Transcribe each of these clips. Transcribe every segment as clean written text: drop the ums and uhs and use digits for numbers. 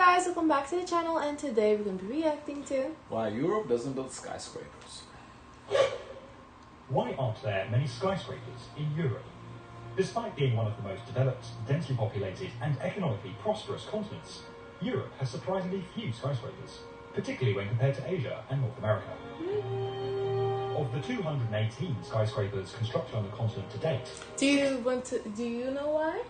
guys, welcome back to the channel, and today we're going to be reacting to why Europe doesn't build skyscrapers. Why aren't there many skyscrapers in Europe? Despite being one of the most developed, densely populated and economically prosperous continents, Europe has surprisingly few skyscrapers, particularly when compared to Asia and North America. Of the 218 skyscrapers constructed on the continent to date... Do you know why?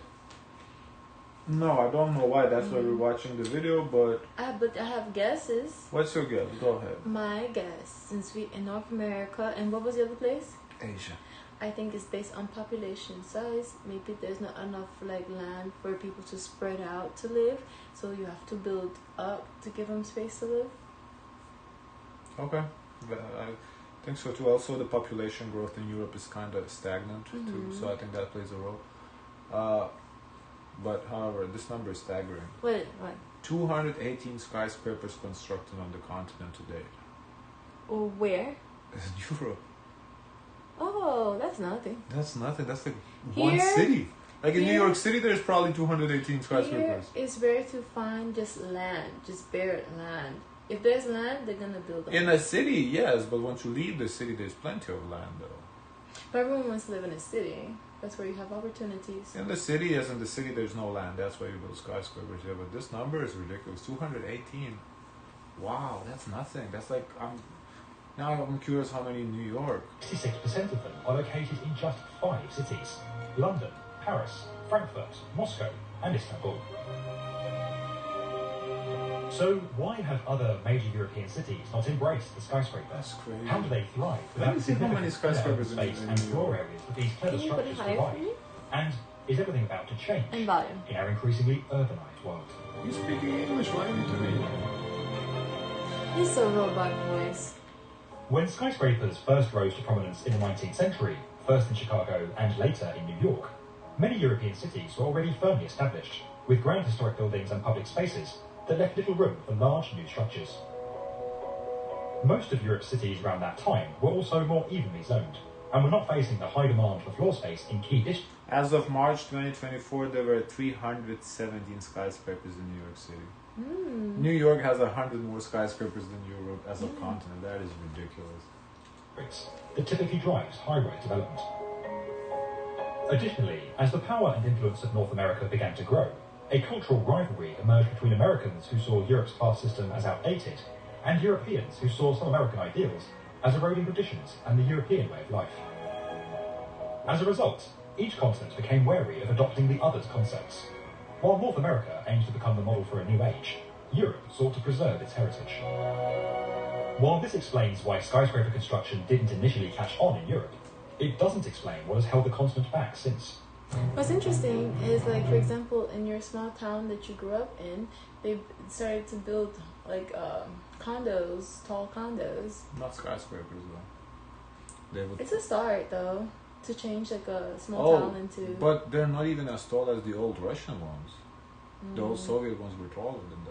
No, I don't know why. That's why we're watching the video, but I have guesses. What's your guess? Go ahead. My guess, since we in North America, and what was the other place? Asia. I think it's based on population size. Maybe there's not enough land for people to spread out to live, so you have to build up to give them space to live. Okay, I think so too. Also, the population growth in Europe is kind of stagnant too, so I think that plays a role. But however, this number is staggering. What? 218 skyscrapers constructed on the continent today. Oh, where? In Europe. Oh, that's nothing. That's nothing. That's like Here, one city. Like in New York City, there's probably 218 skyscrapers. Here it's rare to find just land, just bare land. If there's land, they're gonna build on in a city, yes, but once you leave the city, there's plenty of land though. But everyone wants to live in a city. That's where you have opportunities. In the city, as in the city, there's no land. That's why you build skyscrapers. Yeah, but this number is ridiculous. 218. Wow, that's nothing. That's like now I'm curious how many in New York. 66% of them are located in just 5 cities: London, Paris, Frankfurt, Moscow, and Istanbul. So why have other major European cities not embraced the skyscraper? That's crazy. How do they thrive Let me see how many skyscrapers in space and floor areas that these clever structures provide? And is everything about to change in volume in our increasingly urbanized world? You speaking English? Why are you doing that? He's a robot voice. When skyscrapers first rose to prominence in the 19th century, first in Chicago and later in New York, many European cities were already firmly established, with grand historic buildings and public spaces that left little room for large new structures. Most of Europe's cities around that time were also more evenly zoned, and were not facing the high demand for floor space in key districts. As of March 2024, there were 317 skyscrapers in New York City. New York has 100 more skyscrapers than Europe as a continent. That is ridiculous. That typically drives highway development. Additionally, as the power and influence of North America began to grow, a cultural rivalry emerged between Americans who saw Europe's class system as outdated and Europeans who saw some American ideals as eroding traditions and the European way of life. As a result, each continent became wary of adopting the other's concepts. While North America aimed to become the model for a new age, Europe sought to preserve its heritage. While this explains why skyscraper construction didn't initially catch on in Europe, it doesn't explain what has held the continent back since. What's interesting is, for example, in your small town that you grew up in, they started to build condos, tall condos. Not skyscrapers though. It's a start though, to change a small town into. But they're not even as tall as the old Russian ones. The old Soviet ones were taller than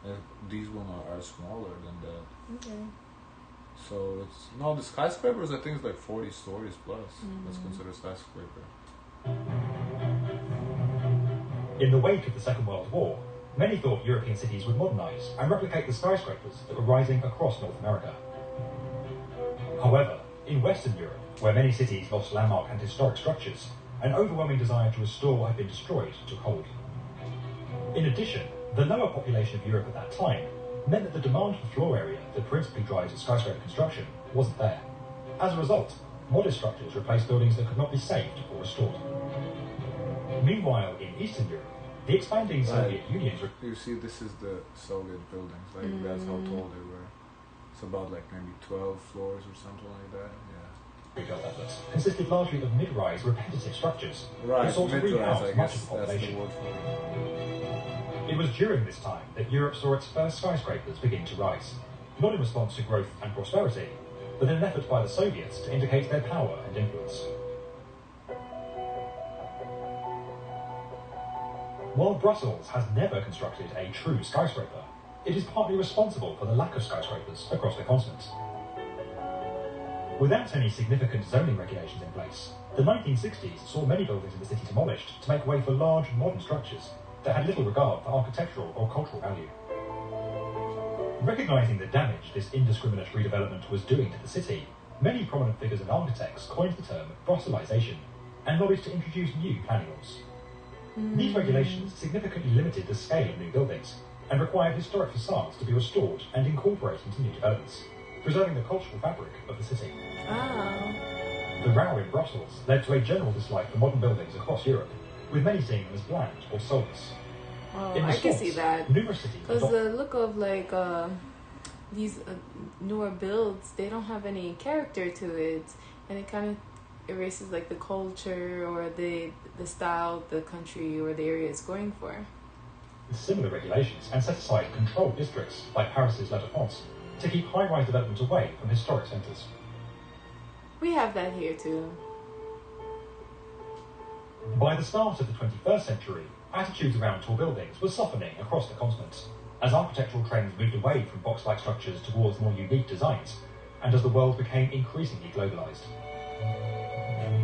that. These ones are smaller than that. Okay. So the skyscrapers I think is like 40 stories plus. That's considered a skyscraper. In the wake of the Second World War, many thought European cities would modernize and replicate the skyscrapers that were rising across North America. However, in Western Europe, where many cities lost landmark and historic structures, an overwhelming desire to restore what had been destroyed took hold. In addition, the lower population of Europe at that time meant that the demand for floor area that principally drives skyscraper construction wasn't there. As a result, modest structures replaced buildings that could not be saved or restored. Meanwhile, in Eastern Europe, the expanding Soviet Union... You see, this is the Soviet buildings. That's how tall they were. It's about maybe 12 floors or something like that. Yeah. Consisted largely of mid-rise repetitive structures. Right, mid-rise, I guess that's the word for it. It was during this time that Europe saw its first skyscrapers begin to rise, not in response to growth and prosperity, but in an effort by the Soviets to indicate their power and influence. While Brussels has never constructed a true skyscraper, it is partly responsible for the lack of skyscrapers across the continent. Without any significant zoning regulations in place, the 1960s saw many buildings in the city demolished to make way for large modern structures that had little regard for architectural or cultural value. Recognising the damage this indiscriminate redevelopment was doing to the city, many prominent figures and architects coined the term Brusselisation and lobbied to introduce new planning laws. These regulations significantly limited the scale of new buildings and required historic facades to be restored and incorporated into new developments, preserving the cultural fabric of the city. Oh. The row in Brussels led to a general dislike for modern buildings across Europe, with many seeing them as bland or soulless. Oh, In I can see that. numerous cities Because the look of like these newer builds, they don't have any character to it, and it kind of erases like the culture or the style the country or the area is going for. Similar regulations and set aside controlled districts like Paris's La Défense to keep high-rise development away from historic centres. We have that here too. By the start of the 21st century, attitudes around tall buildings were softening across the continent, as architectural trends moved away from box-like structures towards more unique designs, and as the world became increasingly globalised.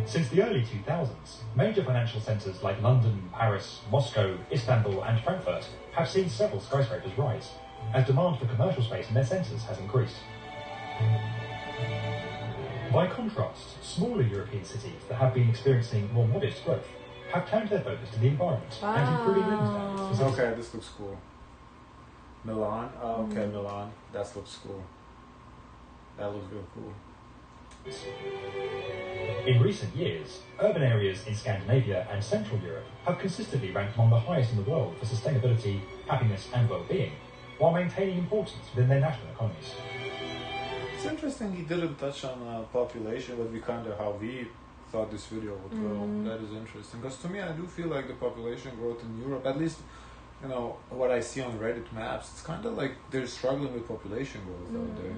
Since the early 2000s, major financial centres like London, Paris, Moscow, Istanbul and Frankfurt have seen several skyscrapers rise, as demand for commercial space in their centres has increased. By contrast, smaller European cities that have been experiencing more modest growth have turned their focus to the environment and improving living standards. Okay, this looks cool. Milan. Oh, okay, Milan. That looks cool. That looks real cool. In recent years, urban areas in Scandinavia and Central Europe have consistently ranked among the highest in the world for sustainability, happiness and well-being, while maintaining importance within their national economies. It's interesting he didn't touch on population, but how we thought this video would go. That is interesting, because to me I do feel like the population growth in Europe, at least what I see on Reddit maps, it's kind of like they're struggling with population growth out there,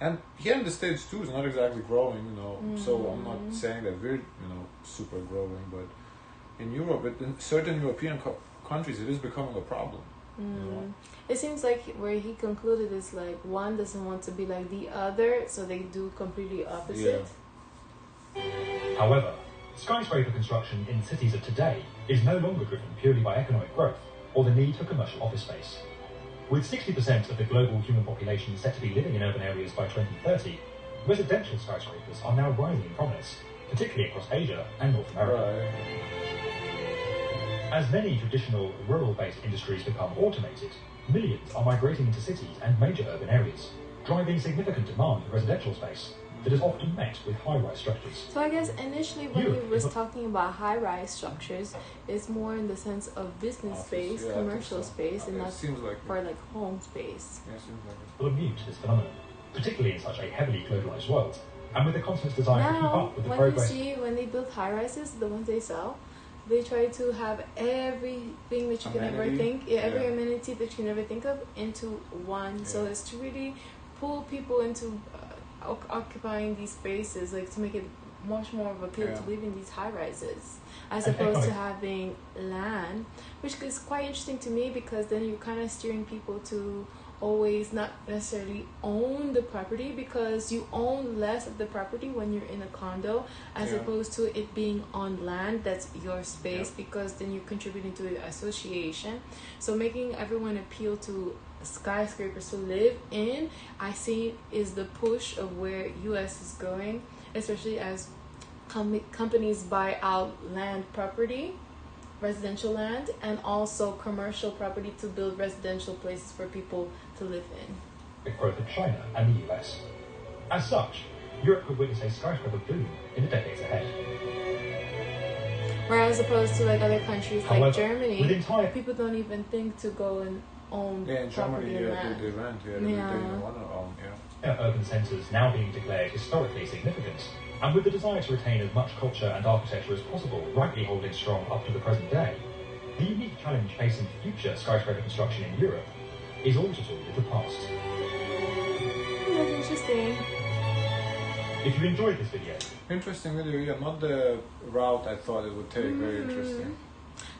and here in the States too, it's not exactly growing, so I'm not saying that we're super growing, but in Europe, in certain European countries, it is becoming a problem. It seems like where he concluded is like one doesn't want to be like the other, so they do completely opposite. However, skyscraper construction in cities of today is no longer driven purely by economic growth or the need for commercial office space. With 60% of the global human population set to be living in urban areas by 2030, residential skyscrapers are now rising in prominence, particularly across Asia and North America. As many traditional rural-based industries become automated, millions are migrating into cities and major urban areas, driving significant demand for residential space that is often met with high-rise structures. So I guess initially when he was talking about high-rise structures, it's more in the sense of business space, commercial space, and not for like home space. Yeah, seems like it. Will immune to this phenomenon, particularly in such a heavily globalised world, and with the continent's desire to keep up with the progress. When you see when they build high-rises, the ones they sell, they try to have everything that you can ever think, every amenity that you can ever think of into one. So it's to really pull people into occupying these spaces, like to make it much more of a appeal to live in these high rises, as opposed to having land, which is quite interesting to me, because then you're kind of steering people to always not necessarily own the property, because you own less of the property when you're in a condo as opposed to it being on land that's your space, because then you're contributing to the association. So making everyone appeal to skyscrapers to live in, I see is the push of where US is going, especially as companies buy out land property, residential land, and also commercial property to build residential places for people to live in. The growth of China and the US. As such, Europe could witness a skyscraper boom in the decades ahead. Whereas opposed to like other countries like Germany, people don't even think to go and own property and land. They rent, they want to own, Urban centres now being declared historically significant, and with the desire to retain as much culture and architecture as possible rightly holding strong up to the present day, the unique challenge facing future skyscraper construction in Europe is all to do with the past. That's interesting. If you enjoyed this video... Interesting video, not the route I thought it would take, very interesting.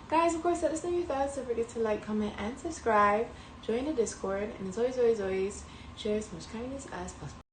Guys, of course, let us know your thoughts. Don't forget to like, comment, and subscribe. Join the Discord, and as always, share as much kindness as possible.